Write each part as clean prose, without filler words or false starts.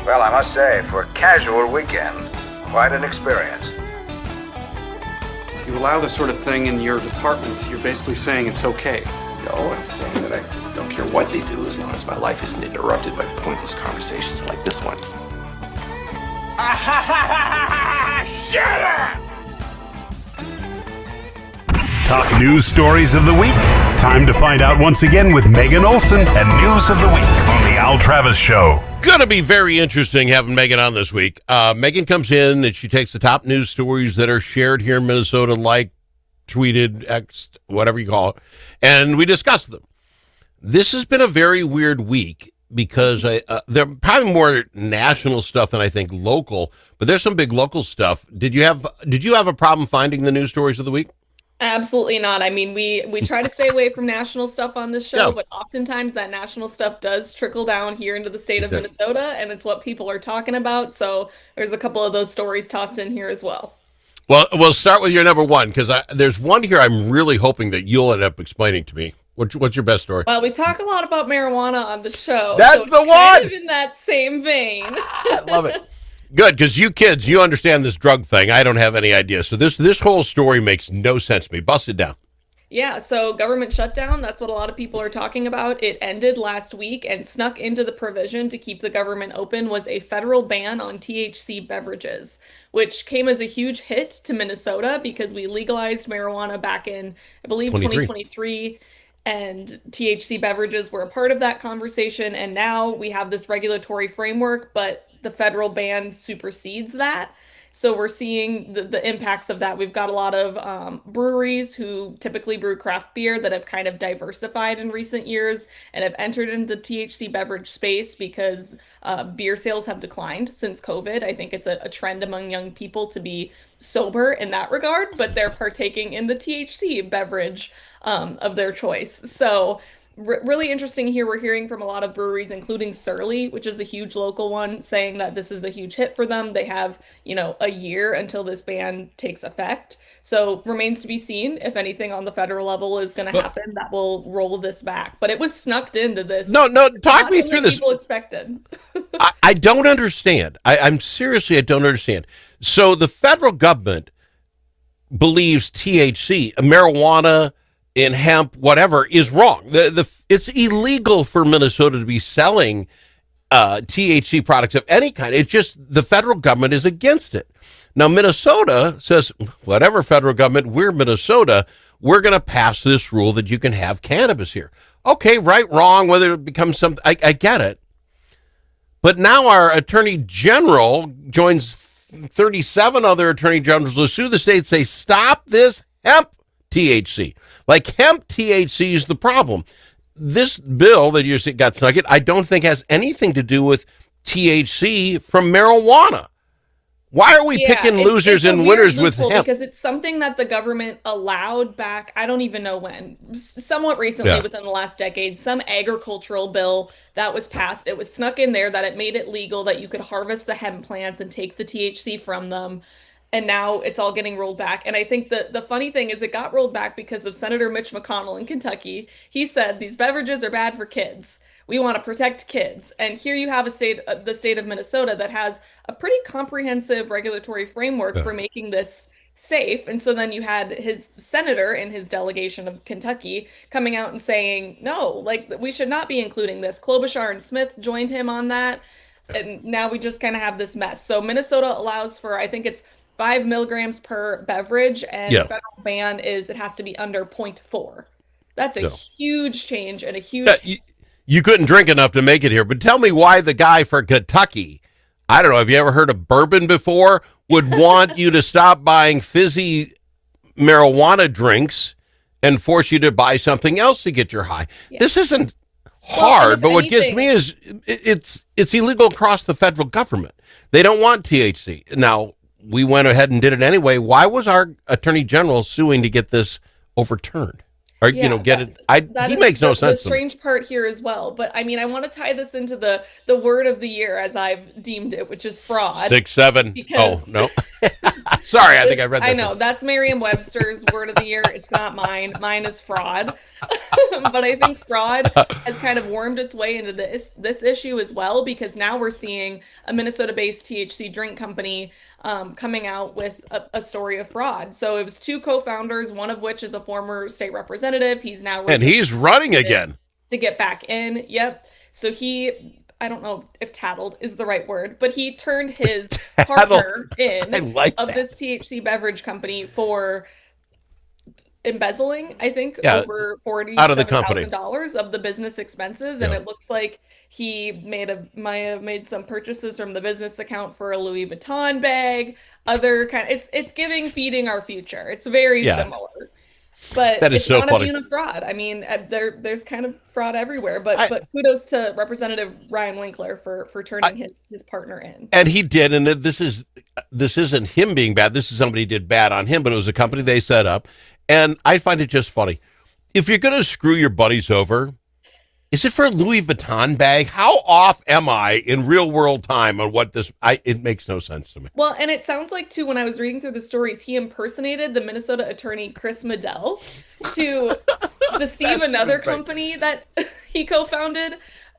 Well, I must say, for a casual weekend, quite an experience. You allow this sort of thing in your department, you're basically saying it's okay. No, I'm saying that I don't care what they do as long as my life isn't interrupted by pointless conversations like this one. Shut up! Talk news stories of the week. Time to find out once again with Megan Olson and News of the Week on the Al Travis Show. Going to be very interesting having Megan on this week. Megan comes in and she takes the top news stories that are shared here in Minnesota, like tweeted, X, whatever you call it, and we discuss them. This has been a very weird week because there are probably more national stuff than I think local, but there's some big local stuff. Did you have a problem finding the news stories of the week? Absolutely not. I mean, we try to stay away from national stuff on this show, Yeah. but oftentimes that national stuff does trickle down here into the state of Minnesota, and it's what people are talking about. So there's a couple of those stories tossed in here as well. Well, we'll start with your number one, because there's one here I'm really hoping that you'll end up explaining to me. What's your best story? Well, we talk a lot about marijuana on the show. That's so the kind one! of in that same vein. I love it. Good, because you kids, you understand this drug thing. I don't have any idea. So this whole story makes no sense to me. Bust it down. Yeah, so government shutdown, that's what a lot of people are talking about. It ended last week, and snuck into the provision to keep the government open was a federal ban on THC beverages, which came as a huge hit to Minnesota because we legalized marijuana back in, I believe, 2023. And THC beverages were a part of that conversation. And now we have this regulatory framework, but the federal ban supersedes that. So we're seeing the impacts of that. We've got a lot of breweries who typically brew craft beer that have kind of diversified in recent years and have entered into the THC beverage space because beer sales have declined since COVID. I think it's a trend among young people to be sober in that regard, but they're partaking in the THC beverage of their choice. So really interesting here. We're hearing from a lot of breweries, including Surly, which is a huge local one, saying that this is a huge hit for them. They have, a year until this ban takes effect. So remains to be seen if anything on the federal level is going to happen that will roll this back. But it was snuck into this. No, talk me through this. People expected. I don't understand. I'm seriously, I don't understand. So the federal government believes THC, marijuana, in hemp, whatever, is wrong. It's illegal for Minnesota to be selling THC products of any kind. It's just the federal government is against it. Now, Minnesota says, whatever federal government, we're Minnesota, we're going to pass this rule that you can have cannabis here. Okay, right, wrong, whether it becomes something, I get it. But now our attorney general joins 37 other attorney generals to sue the state, say, stop this hemp THC. Like hemp THC is the problem. This bill that you got snuck in, I don't think has anything to do with THC from marijuana. Why are we picking losers and winners with hemp? Because it's something that the government allowed back, I don't even know when, somewhat recently within the last decade, some agricultural bill that was passed. It was snuck in there that it made it legal that you could harvest the hemp plants and take the THC from them. And now it's all getting rolled back. And I think the funny thing is it got rolled back because of Senator Mitch McConnell in Kentucky. He said these beverages are bad for kids. We want to protect kids. And here you have the state of Minnesota that has a pretty comprehensive regulatory framework for making this safe. And so then you had his senator in his delegation of Kentucky coming out and saying, no, like we should not be including this. Klobuchar and Smith joined him on that. And now we just kind of have this mess. So Minnesota allows for, I think it's 5 milligrams per beverage, and the federal ban is it has to be under 0.4. That's a huge change and a huge... You couldn't drink enough to make it here, but tell me why the guy for Kentucky, I don't know, have you ever heard of bourbon before, would want you to stop buying fizzy marijuana drinks and force you to buy something else to get your high. Yeah. This isn't hard, but what gets me is it's illegal across the federal government. They don't want THC. Now, we went ahead and did it anyway. Why was our attorney general suing to get this overturned? Or, get it? He makes no sense. The strange part here as well. But I mean, I want to tie this into the word of the year as I've deemed it, which is fraud. 6-7. Because, oh, no. Sorry, I think I read that. I know that's Merriam-Webster's word of the year. It's not mine. Mine is fraud. But I think fraud has kind of wormed its way into this issue as well, because now we're seeing a Minnesota-based THC drink company coming out with a story of fraud. So it was two co-founders, one of which is a former state representative. He's now And he's running again to get back in. Yep. So I don't know if tattled is the right word, but he turned his partner in of this THC beverage company for embezzling, I think, over $47,000 of the business expenses. And it looks like he might have made some purchases from the business account for a Louis Vuitton bag, it's feeding our future. It's very similar. But that is it's so not funny. immune of fraud. I mean, there's kind of fraud everywhere. But kudos to Representative Ryan Winkler for turning his partner in. And he did. And this isn't him being bad. This is somebody did bad on him, but it was a company they set up. And I find it just funny. If you're going to screw your buddies over, is it for a Louis Vuitton bag? How off am I in real world time on what it makes no sense to me. Well, and it sounds like, too, when I was reading through the stories, he impersonated the Minnesota attorney Chris Medell to deceive another company that he co-founded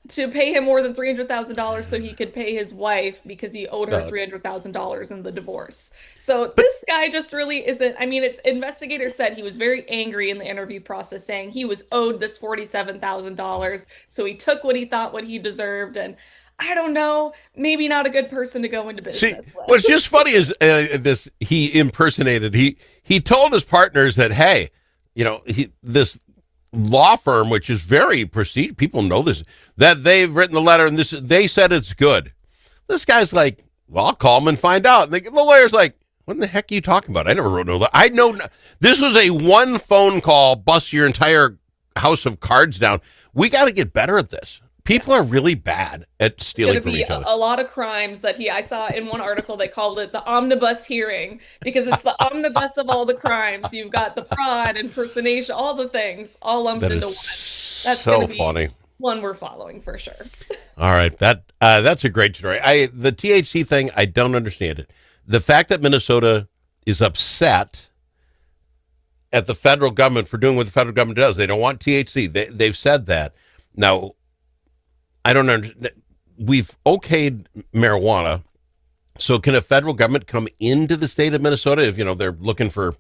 to pay him more than $300,000 so he could pay his wife because he owed her $300,000 in the divorce. So this guy just really isn't. I mean, investigators said he was very angry in the interview process, saying he was owed this $47,000. So he took what he deserved. And I don't know, maybe not a good person to go into business with. What's just funny is he impersonated. He told his partners that, hey, this law firm, which is very prestigious, people know this, that they've written the letter and they said it's good. This guy's like, well, I'll call them and find out. And the lawyer's like, what in the heck are you talking about? I never wrote no letter. I know this was a one phone call, bust your entire house of cards down. We got to get better at this. People are really bad at stealing from each other. A lot of crimes that I saw in one article, they called it the omnibus hearing, because it's the omnibus of all the crimes. You've got the fraud, impersonation, all the things, all lumped into one. That's so funny. One we're following for sure. All right. That's a great story. The THC thing, I don't understand it. The fact that Minnesota is upset at the federal government for doing what the federal government does. They don't want THC. They've said that. Now, I don't understand. We've okayed marijuana. So can a federal government come into the state of Minnesota if, they're looking for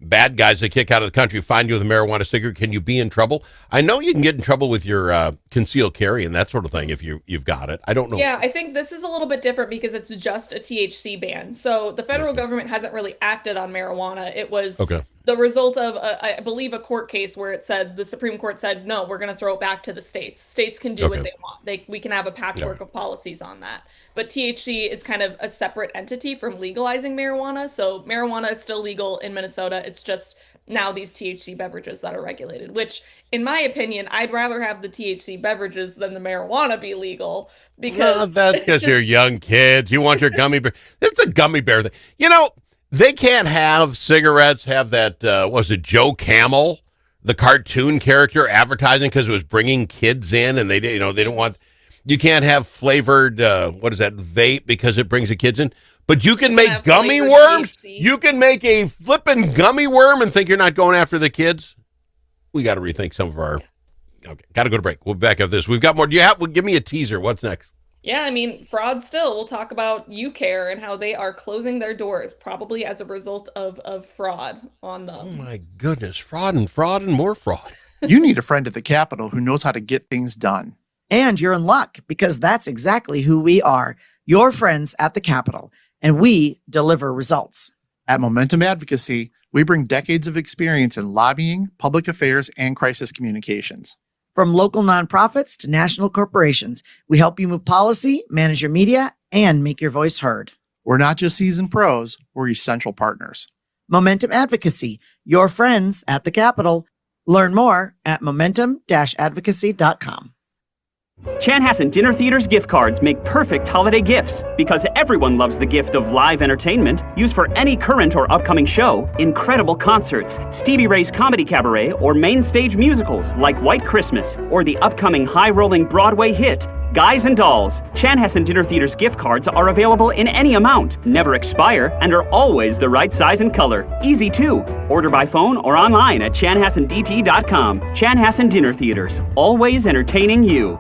bad guys to kick out of the country, find you with a marijuana cigarette? Can you be in trouble? I know you can get in trouble with your concealed carry and that sort of thing if you've got it. I don't know. Yeah, I think this is a little bit different because it's just a THC ban. So the federal government hasn't really acted on marijuana. It was the result of, I believe, a court case where the Supreme Court said, no, we're going to throw it back to the states. States can do what they want. We can have a patchwork of policies on that. But THC is kind of a separate entity from legalizing marijuana. So marijuana is still legal in Minnesota. It's just now these THC beverages that are regulated, which, in my opinion, I'd rather have the THC beverages than the marijuana be legal. Because that's because you're young kids. You want your gummy bear. It's a gummy bear thing. They can't have cigarettes have that, was it Joe Camel, the cartoon character, advertising because it was bringing kids in and they don't want, you can't have flavored, vape because it brings the kids in. But you can make gummy worms. THC. You can make a flippin' gummy worm and think you're not going after the kids. We got to rethink some of our, got to go to break. We'll be back after this. We've got more. Give me a teaser. What's next? Yeah, I mean, fraud still. We'll talk about UCare and how they are closing their doors, probably as a result of fraud on them. Oh, my goodness. Fraud and more fraud. You need a friend at the Capitol who knows how to get things done. And you're in luck, because that's exactly who we are, your friends at the Capitol, and we deliver results. At Momentum Advocacy, we bring decades of experience in lobbying, public affairs, and crisis communications. From local nonprofits to national corporations, we help you move policy, manage your media, and make your voice heard. We're not just seasoned pros, we're essential partners. Momentum Advocacy, your friends at the Capitol. Learn more at momentum-advocacy.com. Chanhassen Dinner Theater's gift cards make perfect holiday gifts because everyone loves the gift of live entertainment used for any current or upcoming show, incredible concerts, Stevie Ray's Comedy Cabaret, or main stage musicals like White Christmas or the upcoming high-rolling Broadway hit Guys and Dolls. Chanhassen Dinner Theater's gift cards are available in any amount, never expire, and are always the right size and color. Easy too. Order by phone or online at chanhassendt.com. Chanhassen Dinner Theaters, always entertaining you.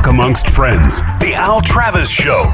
Amongst friends, the Al Travis Show.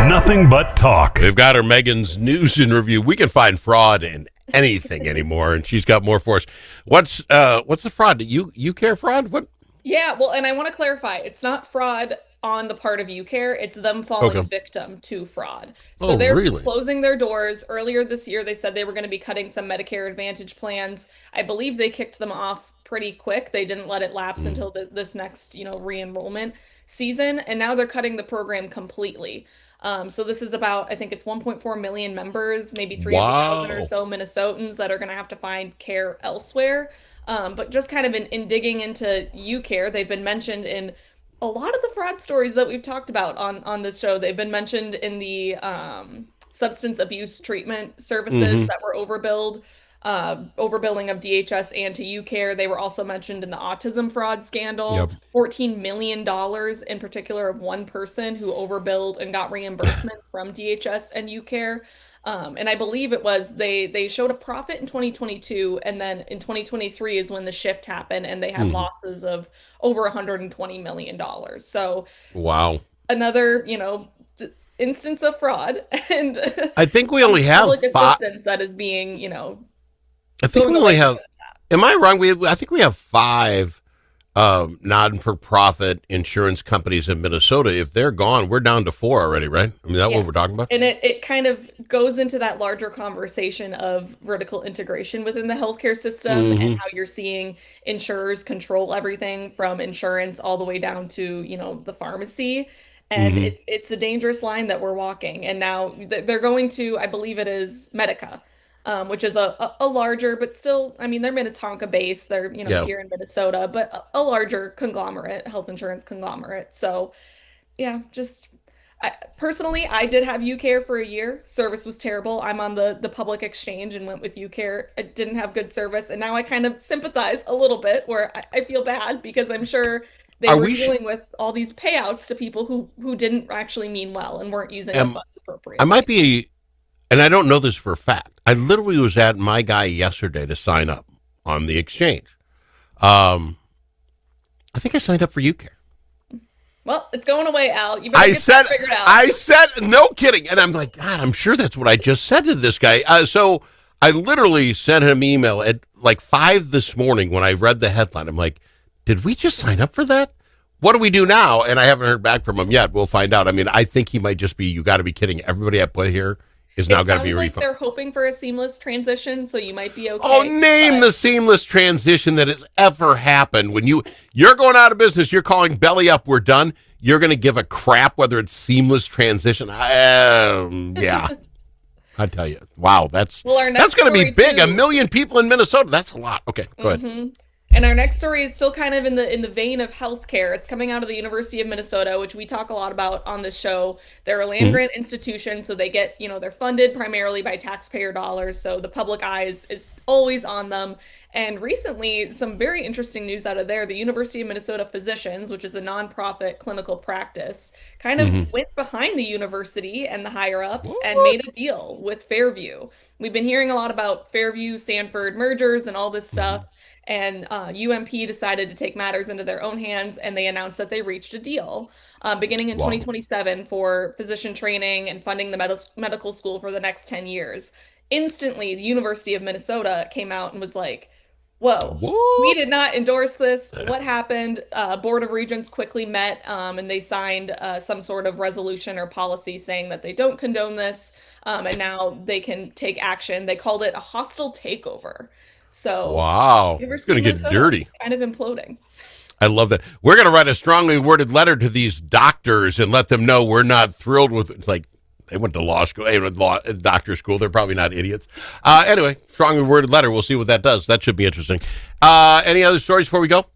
Nothing but talk. They've got her Megan's news and review. We can find fraud in anything anymore, and she's got more for us. What's the fraud? You care fraud? What? Yeah, well, and I want to clarify, it's not fraud on the part of UCare, it's them falling victim to fraud. So they're really? closing their doors. Earlier this year, they said they were going to be cutting some Medicare Advantage plans. I believe they kicked them off pretty quick. They didn't let it lapse until this next, re-enrollment season, and now they're cutting the program completely. So this is about, I think it's 1.4 million members, maybe 300,000 or so Minnesotans that are going to have to find care elsewhere. But just kind of in digging into UCare, they've been mentioned in a lot of the fraud stories that we've talked about on this show. They've been mentioned in the substance abuse treatment services that were overbilled. Overbilling of DHS and to UCare. They were also mentioned in the autism fraud scandal. $14 million in particular of one person who overbilled and got reimbursements from DHS and UCare. And I believe it was they showed a profit in 2022, and then in 2023 is when the shift happened, and they had losses of over $120 million. So wow, another instance of fraud, and I think we only have public assistance that is being I think we only have. Am I wrong? I think we have 5 non-for-profit insurance companies in Minnesota. If they're gone, we're down to 4 already, right? I mean, is that what we're talking about? And it kind of goes into that larger conversation of vertical integration within the healthcare system and how you're seeing insurers control everything from insurance all the way down to, the pharmacy. And it's a dangerous line that we're walking. And now they're going to, I believe it is Medica. Which is a larger, but still, I mean, they're Minnetonka based. They're, here in Minnesota, but a larger conglomerate, health insurance conglomerate. So yeah, personally, I did have UCare for a year. Service was terrible. I'm on the public exchange and went with UCare. I didn't have good service. And now I kind of sympathize a little bit where I feel bad because I'm sure they were dealing with all these payouts to people who didn't actually mean well and weren't using the funds appropriately. I might be, and I don't know this for a fact. I literally was at my guy yesterday to sign up on the exchange. I think I signed up for UCare. Well, it's going away, Al. You better get that figured out. I said, no kidding. And I'm like, God, I'm sure that's what I just said to this guy. So I literally sent him an email at like 5 this morning when I read the headline. I'm like, did we just sign up for that? What do we do now? And I haven't heard back from him yet. We'll find out. I mean, I think he might just be, you got to be kidding. Everybody I put here is now got to be like refunded. They're hoping for a seamless transition, so you might be okay. Oh, name the seamless transition that has ever happened. When you're going out of business, you're calling belly up, we're done. You're going to give a crap whether it's seamless transition. Yeah. I tell you. Wow, that's going to be big. 1 million people in Minnesota. That's a lot. Okay, go ahead. And our next story is still kind of in the vein of healthcare. It's coming out of the University of Minnesota, which we talk a lot about on this show. They're a land grant institution, so they get, they're funded primarily by taxpayer dollars. So the public eye is always on them. And recently, some very interesting news out of there. The University of Minnesota Physicians, which is a nonprofit clinical practice, kind of went behind the university and the higher ups and made a deal with Fairview. We've been hearing a lot about Fairview, Sanford mergers and all this stuff. And UMP decided to take matters into their own hands, and they announced that they reached a deal beginning in 2027 for physician training and funding the medical school for the next 10 years. Instantly, the University of Minnesota came out and was like, whoa, we did not endorse this. What happened? Board of Regents quickly met and they signed some sort of resolution or policy saying that they don't condone this. And now they can take action. They called it a hostile takeover. So wow, it's going to get dirty. Kind of imploding. I love that. We're going to write a strongly worded letter to these doctors and let them know we're not thrilled with, like, they went to law school, doctor school. They're probably not idiots. Anyway, strongly worded letter. We'll see what that does. That should be interesting. Any other stories before we go?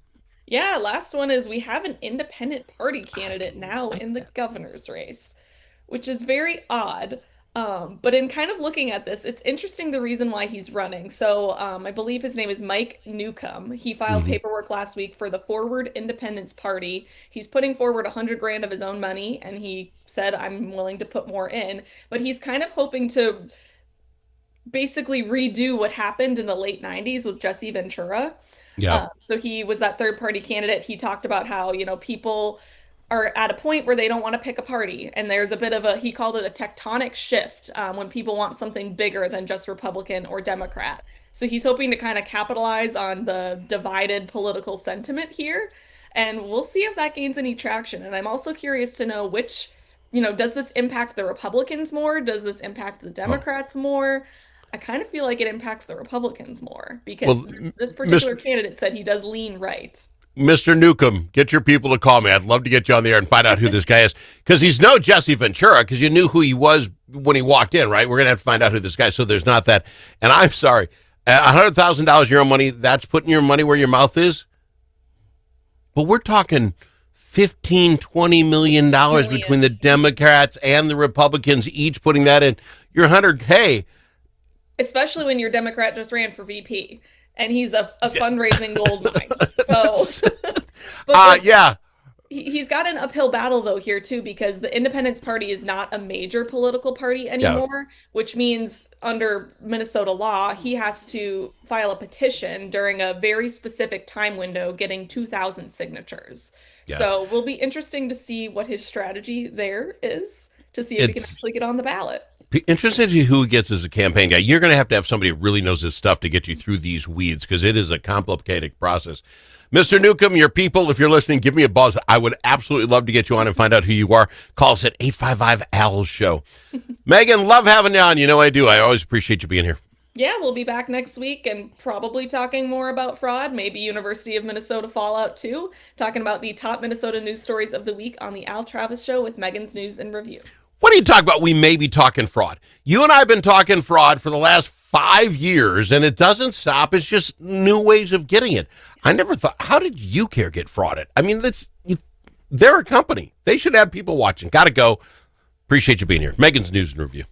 Yeah, last one is we have an independent party candidate now in the governor's race, which is very odd. But in kind of looking at this, it's interesting the reason why he's running. So I believe his name is Mike Newcomb. He filed paperwork last week for the Forward Independence Party. He's putting forward $100,000 of his own money, and he said, I'm willing to put more in. But he's kind of hoping to basically redo what happened in the late 90s with Jesse Ventura. Yeah. So he was that third party candidate. He talked about how, people are at a point where they don't want to pick a party. And there's a bit of he called it a tectonic shift when people want something bigger than just Republican or Democrat. So he's hoping to kind of capitalize on the divided political sentiment here. And we'll see if that gains any traction. And I'm also curious to know which, does this impact the Republicans more? Does this impact the Democrats more? I kind of feel like it impacts the Republicans more because this particular candidate said he does lean right. Mr. Newcomb, get your people to call me. I'd love to get you on the air and find out who this guy is. Because he's no Jesse Ventura, because you knew who he was when he walked in, right? We're going to have to find out who this guy is, so there's not that. And I'm sorry, $100,000 your own money, that's putting your money where your mouth is? But we're talking $15-20 million between the Democrats and the Republicans, each putting that in. Your $100K. Especially when your Democrat just ran for VP. And he's a fundraising gold mine. So, yeah. He's got an uphill battle, though, here, too, because the Independence Party is not a major political party anymore, which means under Minnesota law, he has to file a petition during a very specific time window, getting 2,000 signatures. Yeah. So we'll be interesting to see what his strategy there is, to see if he can actually get on the ballot. Interested to see who he gets as a campaign guy. You're going to have somebody who really knows his stuff to get you through these weeds because it is a complicated process. Mr. Newcomb, your people, if you're listening, give me a buzz. I would absolutely love to get you on and find out who you are. Call us at 855-AL-SHOW. Megan, love having you on. You know I do. I always appreciate you being here. Yeah, we'll be back next week and probably talking more about fraud, maybe University of Minnesota fallout too, talking about the top Minnesota news stories of the week on the Al Travis Show with Megan's News and Review. What do you talk about? We may be talking fraud. You and I have been talking fraud for the last 5 years, and it doesn't stop. It's just new ways of getting it. I never thought, how did UCare get frauded? I mean, they're a company. They should have people watching. Got to go. Appreciate you being here. Megan's News and Review.